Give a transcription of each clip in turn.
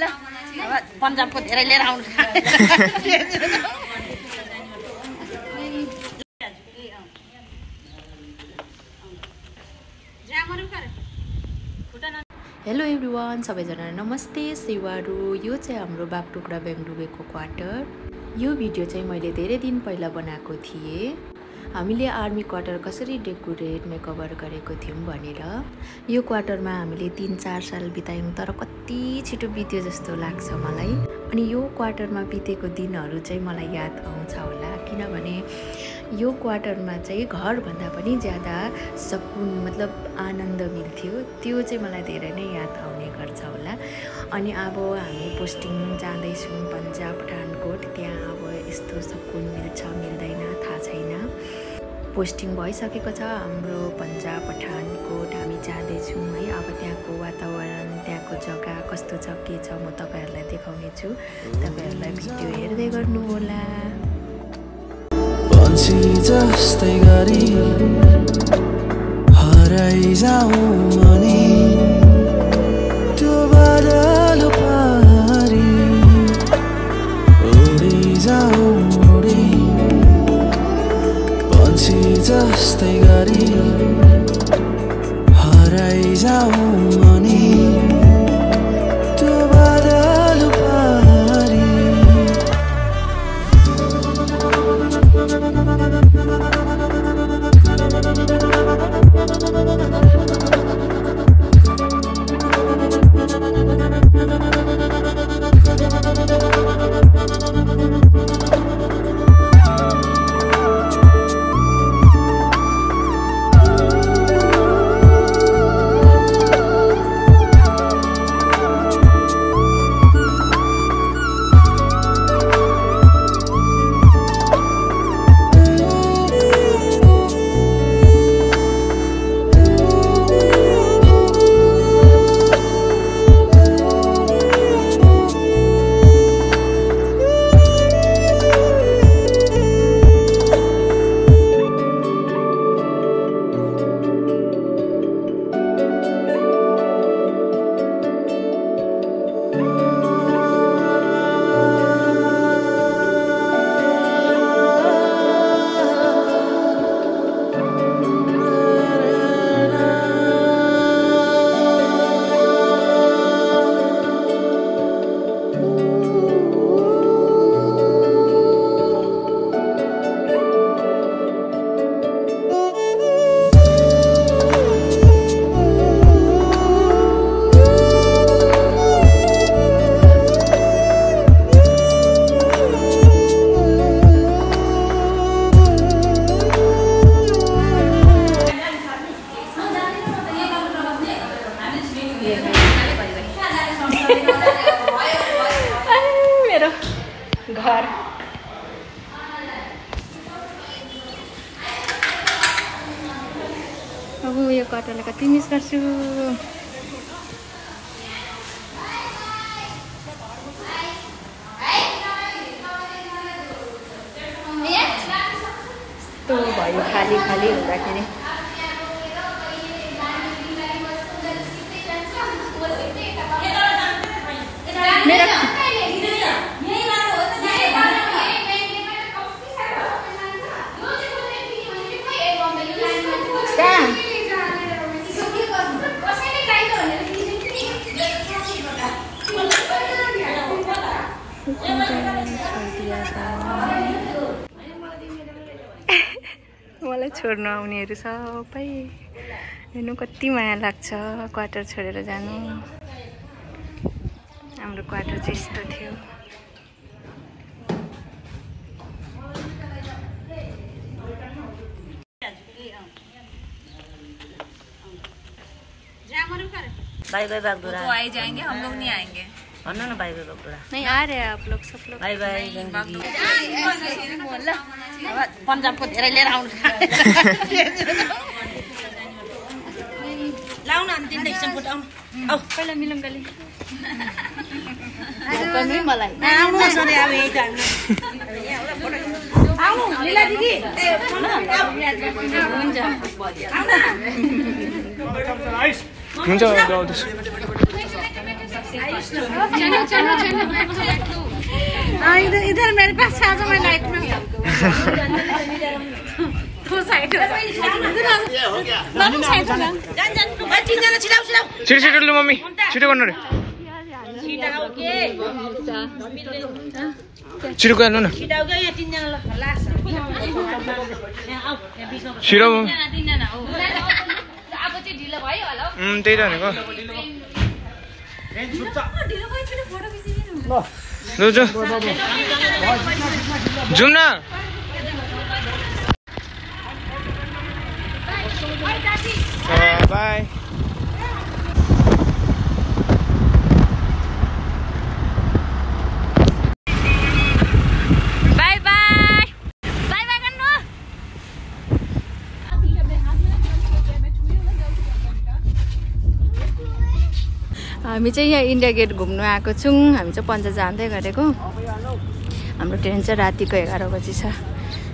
ल पन्जाबको धेरै लिएर आउनु हेलो एभ्रिवान, सबैजना नमस्ते। सेवारू, यो चाहिँ हाम्रो बागडोग्रा बेङडुबेको क्वार्टर। यो भिडियो चाहिँ मैले धेरै दिन पहिला बनाएको थिएँ। हामीले आर्मी क्वार्टर कसरी डेकोरेट मेकओभर गरेको थियौँ भनेर। यो क्वार्टरमा हामीले 3-4 साल बितायौँ, तर कति छिटो बित्यो जस्तो लाग्छ मलाई। अनि यो क्वार्टरमा बितेको दिनहरू चाहिँ मलाई याद आउँछ होला, किनभने यो क्वार्टरमा चाहिँ घरभन्दा पनि ज्यादा सुकुन मतलब आनन्द मिल्थ्यो। त्यो चाहिँ मलाई धेरै नै याद आउने गर्छ होला। अनि अब हामी पोस्टिङ जाँदैछौँ पन्जाब पठानकोट। त्यहाँ अब यस्तो सुकुन मिल्छ मिल्दैन थाहा छैन। पोस्टिङ भइसकेको छ हाम्रो पन्जाब पठानकोट, हामी जाँदैछौँ है। अब त्यहाँको वातावरण, त्यहाँको जग्गा कस्तो छ के छ म तपाईँहरूलाई देखाउने छु। तपाईँहरूलाई भिडियो हेर्दै गर्नुहोला। जस्तै गरी हराइजाउँ अनि त्यो बादल पारी उडिजाउँ उडी, पन्छी जस्तै गरी हराइजाउँ अनि त्यो बादल पारी। मेरो घर अब यो क्वार्टरलाई कति मिस गर्छु। यस्तो भयो खाली खाली हुँदाखेरि। मलाई छोड्नु आउनेहरू सबै हेर्नु कति माया लाग्छ क्वार्टर छोडेर जानु। हाम्रो क्वार्टर चाहिँ यस्तो थियो। Bye bye Bagdogra. तो आए जाएंगे, हम लोग नहीं आएंगे। भन्नु न बाय बाय बागडोग्रा। नहीं आ रहे हैं आप लोग, सब लोग बाय बाय पन्जाबको धेरै लिएर आउनु लाउन अनि तिनवटा एकछिन फोटो आउनु। आऊ पहिला मिलौँ गली पनि मलाई आउनु सधैँ अब यही त आउनु लीला दिदी हुन्छ हुन्छ इधर मेरे पास आ जाओ, मैं लाइट में तो साइड हो गया जान चिन्जान छिटाऊ छिटो लु मम्मी छिटो गर्नु रे छिटाऊ के छिटो गर्नु न छिटाऊ के यहाँ तिनजना ल लास्ट यहाँ आऊ यहाँ बिचमा छिटो तिनजना हो अब चाहिँ ढिलो भयो होला त्यही त भनेको ढिलो भयो फोटो खिचिदिनु लु जाउँ न बाई हामी चाहिँ यहाँ इन्डिया गेट घुम्नु आएको छौँ। हामी चाहिँ पन्जा जाँदै गरेको। हाम्रो ट्रेन चाहिँ रातिको 11 बजी छ।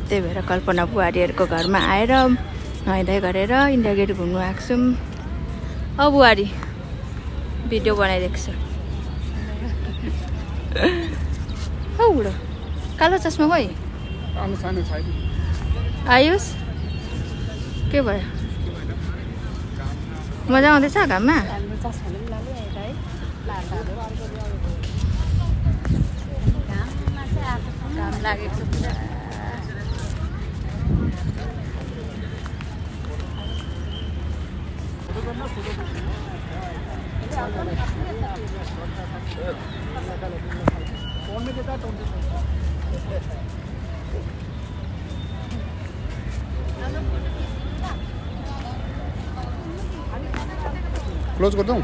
त्यही भएर कल्पना बुहारीहरूको घरमा आएर नुहाइधुवाइ गरेर इन्डिया गेट घुम्नु आएको छौँ। बुहारी भिडियो बनाइदिएको छु। बुढो कालो चस्मा गई आयुष के भयो? मजा आउँदैछ घाममा? घाम लागेको छ पुरा। क्लोज कर दूं?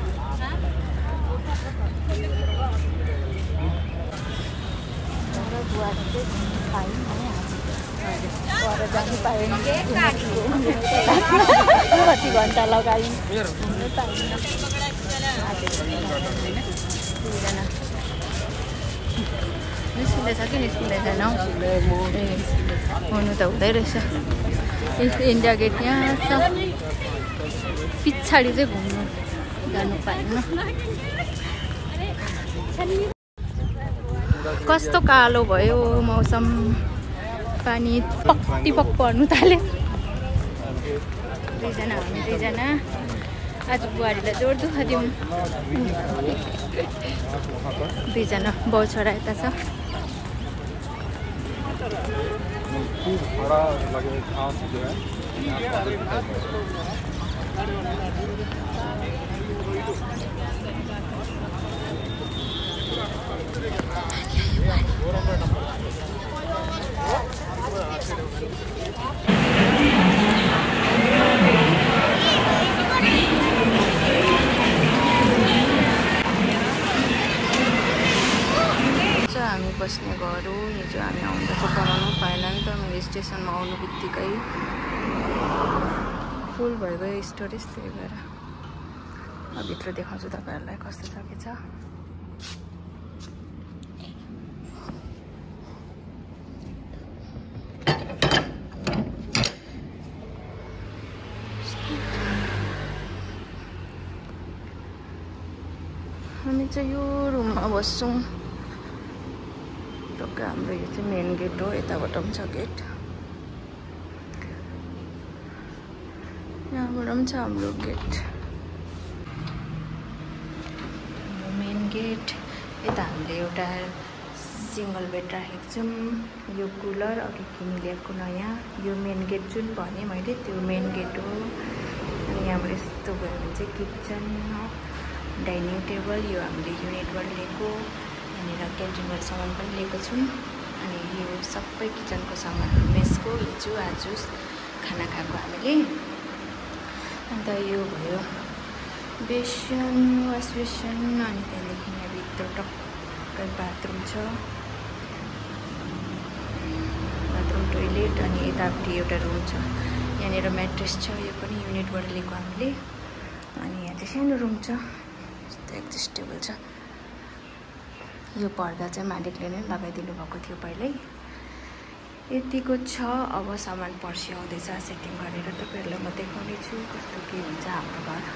कति घन्टा लगायौँ निस्किँदैछ कि निस्किँदैछन् हौ? हुनु त हुँदै रहेछ। इन्डिया गेट यहाँ छ, पछाडि चाहिँ घुम्नु जानु पाइन्न। कस्तो कालो भयो मौसम, पानी टिपक पर्नु थाल्यो। दुईजना हामी दुईजना आज बुहारीलाई जोड दुःख दिउँ। दुईजना बाउ छोरा यता छ। हामी बस्ने घर हो। हिजो हामी आउँदा चाहिँ बनाउनु पाएन नि त। मैले स्टेसनमा आउनु बित्तिकै फुल भइगयो स्टोरेज, त्यही भएर भित्र देखाउँछु तपाईँहरूलाई कस्तो छ के छ। हामी चाहिँ यो रुममा बस्छौँ। हाम्रो यो चाहिँ मेन गेट हो। यताबाट पनि छ गेट, यहाँबाट पनि छ हाम्रो गेट। मेन गेट यता हामीले एउटा सिङ्गल बेड राखेको छौँ। यो कुलर अघि किनिलिएको नयाँ। यो मेन गेट जुन भने मैले त्यो मेन गेट हो। अनि यहाँबाट यस्तो भयो भने चाहिँ किचन, डाइनिङ टेबल। यो हामीले युनिटबाट लिएको। यहाँनिर क्यान्टिनबाट सामान पनि लिएको छौँ। अनि यो सबै किचनको सामान मेसको हिजो आज खाना खाएको हामीले। अन्त यो भयो बेसन, वास बेसन। अनि त्यहाँदेखि यहाँभित्र टक्कै बाथरुम छ, बाथरुम टोइलेट। अनि यतापट्टि एउटा रुम छ। यहाँनिर म्याट्रेस छ, यो पनि युनिटबाट लिएको हामीले। अनि यहाँ चाहिँ सानो रुम छ, एडजस्टेबल छ। यो पर्दा चाहिँ मालिकले नै लगाइदिनु भएको थियो पहिल्यै। यतिको छ। अब सामान पर्सि आउँदैछ, सेटिङ गरेर तपाईँहरूलाई म देखाउने छु कस्तो के हुन्छ हाम्रो घर।